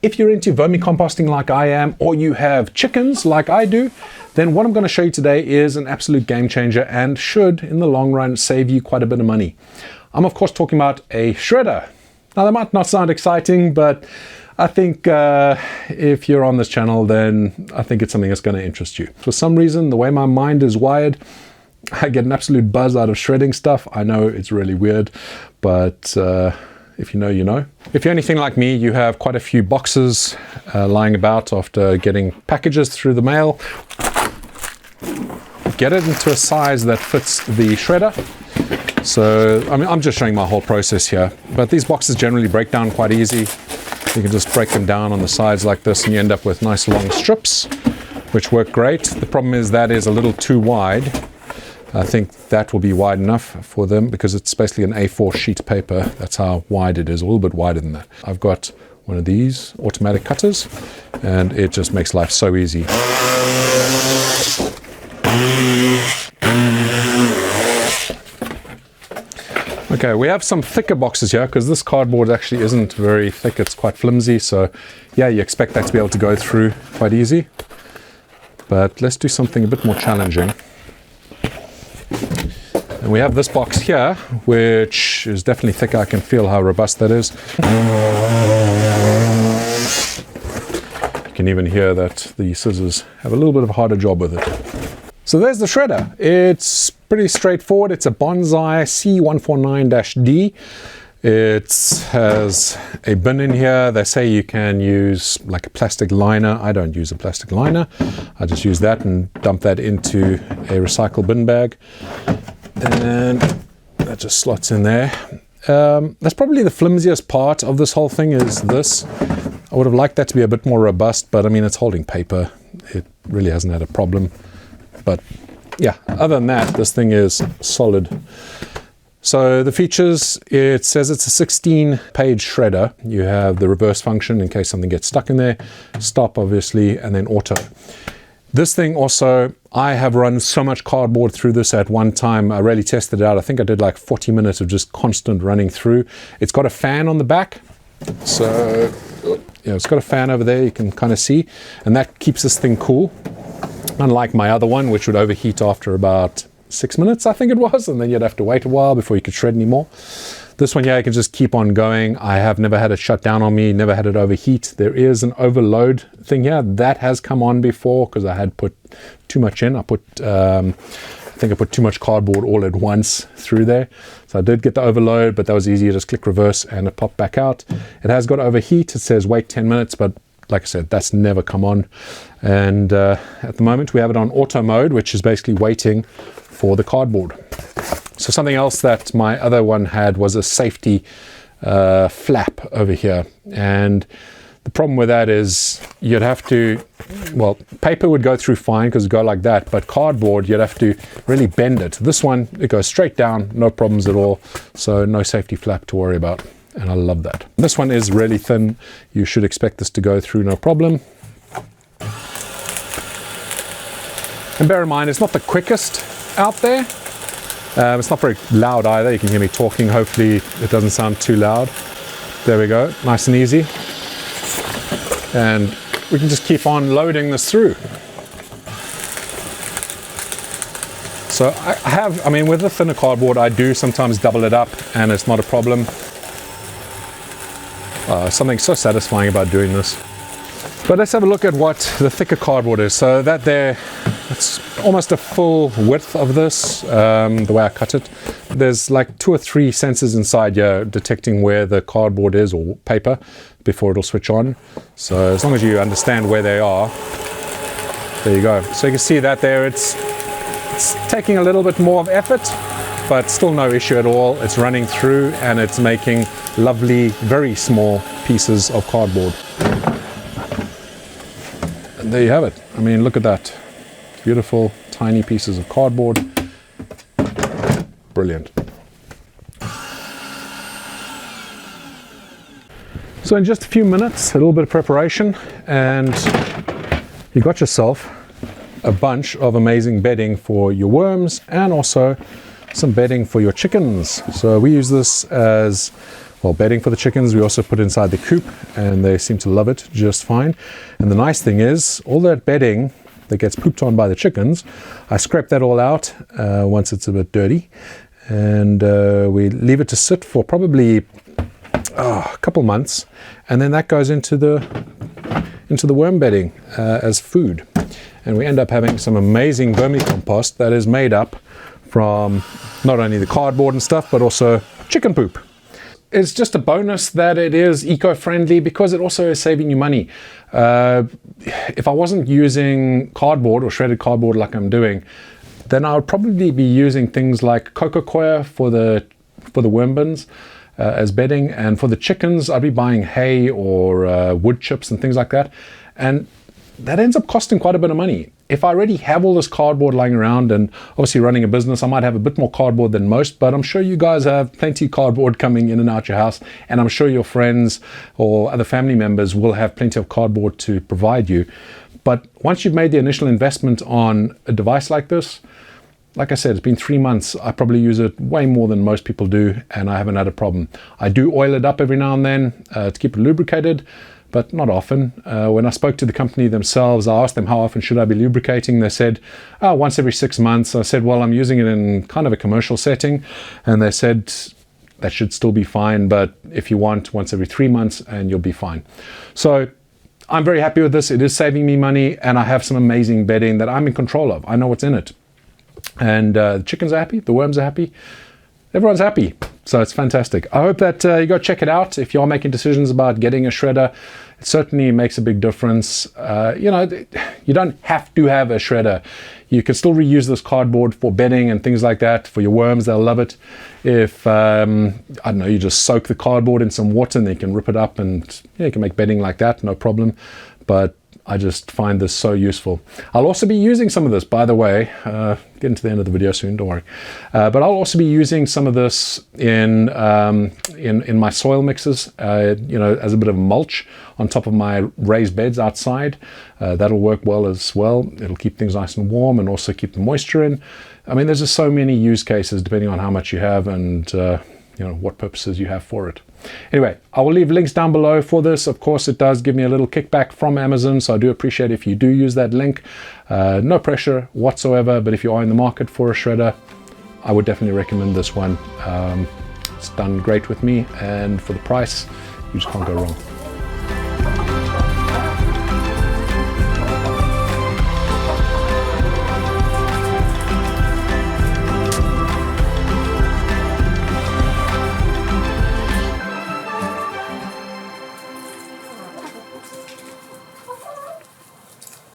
If you're into vermicomposting like I am, or you have chickens like I do, then what I'm going to show you today is an absolute game changer and should, in the long run, save you quite a bit of money. I'm of course talking about a shredder. Now that might not sound exciting, but I think if you're on this channel, then I think it's something that's going to interest you. For some reason, the way my mind is wired, I get an absolute buzz out of shredding stuff. I know it's really weird, but if you know, you know. If you're anything like me, you have quite a few boxes lying about after getting packages through the mail. Get it into a size that fits the shredder. So, I mean, I'm just showing my whole process here, but these boxes generally break down quite easy. You can just break them down on the sides like this and you end up with nice long strips, which work great. The problem is that is a little too wide. I think that will be wide enough for them because it's basically an A4 sheet of paper. That's how wide it is, a little bit wider than that. I've got one of these automatic cutters and it just makes life so easy. Okay, we have some thicker boxes here because this cardboard actually isn't very thick. It's quite flimsy. So yeah, you expect that to be able to go through quite easy. But let's do something a bit more challenging. And we have this box here, which is definitely thicker. I can feel how robust that is. You can even hear that the scissors have a little bit of a harder job with it. So there's the shredder. It's pretty straightforward. It's a Bonsaii C149-D. It has a bin in here. They say you can use like a plastic liner. I don't use a plastic liner. I just use that and dump that into a recycle bin bag. And that just slots in there. That's probably the flimsiest part of this whole thing is this. I would have liked that to be a bit more robust, but I mean, it's holding paper. It really hasn't had a problem. But yeah, other than that, this thing is solid. So the features, it says it's a 16-page shredder. You have the reverse function in case something gets stuck in there, stop obviously, and then auto. This thing also, I have run so much cardboard through this at one time. I really tested it out. I think I did like 40 minutes of just constant running through. It's got a fan on the back. So yeah, it's got a fan over there, you can kind of see, and that keeps this thing cool. Unlike my other one, which would overheat after about 6 minutes, I think it was, and then you'd have to wait a while before you could shred anymore. This one here, you can just keep on going. I have never had it shut down on me, never had it overheat. There is an overload thing here. That has come on before because I had put too much in. I think I put too much cardboard all at once through there. So I did get the overload, but that was easy. Just click reverse and it popped back out. It has got overheat. It says wait 10 minutes, but like I said, that's never come on. And at the moment we have it on auto mode, which is basically waiting for the cardboard. So something else that my other one had was a safety flap over here. And the problem with that is you'd have to, well, paper would go through fine because it would go like that, but cardboard, you'd have to really bend it. This one, it goes straight down, no problems at all. So no safety flap to worry about. And I love that. This one is really thin. You should expect this to go through no problem. And bear in mind, it's not the quickest out there. It's not very loud either. You can hear me talking. Hopefully it doesn't sound too loud. There we go, nice and easy. And we can just keep on loading this through. So I mean, with the thinner cardboard, I do sometimes double it up and it's not a problem. Something so satisfying about doing this. But let's have a look at what the thicker cardboard is. So that there, it's almost a full width of this, the way I cut it. There's like 2 or 3 sensors inside here detecting where the cardboard is or paper before it'll switch on. So as long as you understand where they are, there you go. So you can see that there, it's taking a little bit more of effort, but still no issue at all. It's running through and it's making lovely, very small pieces of cardboard. And there you have it. I mean, look at that. Beautiful, tiny pieces of cardboard. Brilliant. So in just a few minutes, a little bit of preparation, and you got yourself a bunch of amazing bedding for your worms and also some bedding for your chickens. So we use this as well, bedding for the chickens. We also put inside the coop, and they seem to love it just fine. And the nice thing is, all that bedding that gets pooped on by the chickens, I scrape that all out once it's a bit dirty, and we leave it to sit for probably a couple months, and then that goes into the worm bedding as food. And we end up having some amazing vermicompost that is made up from not only the cardboard and stuff, but also chicken poop. It's just a bonus that it is eco-friendly, because it also is saving you money. If I wasn't using cardboard or shredded cardboard like I'm doing, then I would probably be using things like coco coir for the worm bins as bedding, and for the chickens I'd be buying hay or wood chips and things like that, and that ends up costing quite a bit of money. If I already have all this cardboard lying around, and obviously running a business, I might have a bit more cardboard than most, but I'm sure you guys have plenty of cardboard coming in and out your house, and I'm sure your friends or other family members will have plenty of cardboard to provide you. But once you've made the initial investment on a device like this, like I said, it's been 3 months. I probably use it way more than most people do, and I haven't had a problem. I do oil it up every now and then to keep it lubricated, but not often. When I spoke to the company themselves, I asked them how often should I be lubricating. They said, once every 6 months. I said, well, I'm using it in kind of a commercial setting. And they said, that should still be fine, but if you want, once every 3 months and you'll be fine. So I'm very happy with this. It is saving me money, and I have some amazing bedding that I'm in control of. I know what's in it. And the chickens are happy, the worms are happy, everyone's happy. So it's fantastic. I hope that you go check it out. If you're making decisions about getting a shredder, it certainly makes a big difference. You know, you don't have to have a shredder. You can still reuse this cardboard for bedding and things like that. For your worms, they'll love it. If, I don't know, you just soak the cardboard in some water and then you can rip it up, and yeah, you can make bedding like that, no problem. But I just find this so useful. I'll also be using some of this, by the way, getting to the end of the video soon, don't worry. But I'll also be using some of this in my soil mixes, you know, as a bit of mulch on top of my raised beds outside. That'll work well as well. It'll keep things nice and warm and also keep the moisture in. I mean, there's just so many use cases depending on how much you have and you know, what purposes you have for it. Anyway, I will leave links down below for this. Of course, it does give me a little kickback from Amazon, so I do appreciate if you do use that link. No pressure whatsoever, but if you are in the market for a shredder, I would definitely recommend this one. It's done great with me, and for the price, you just can't go wrong.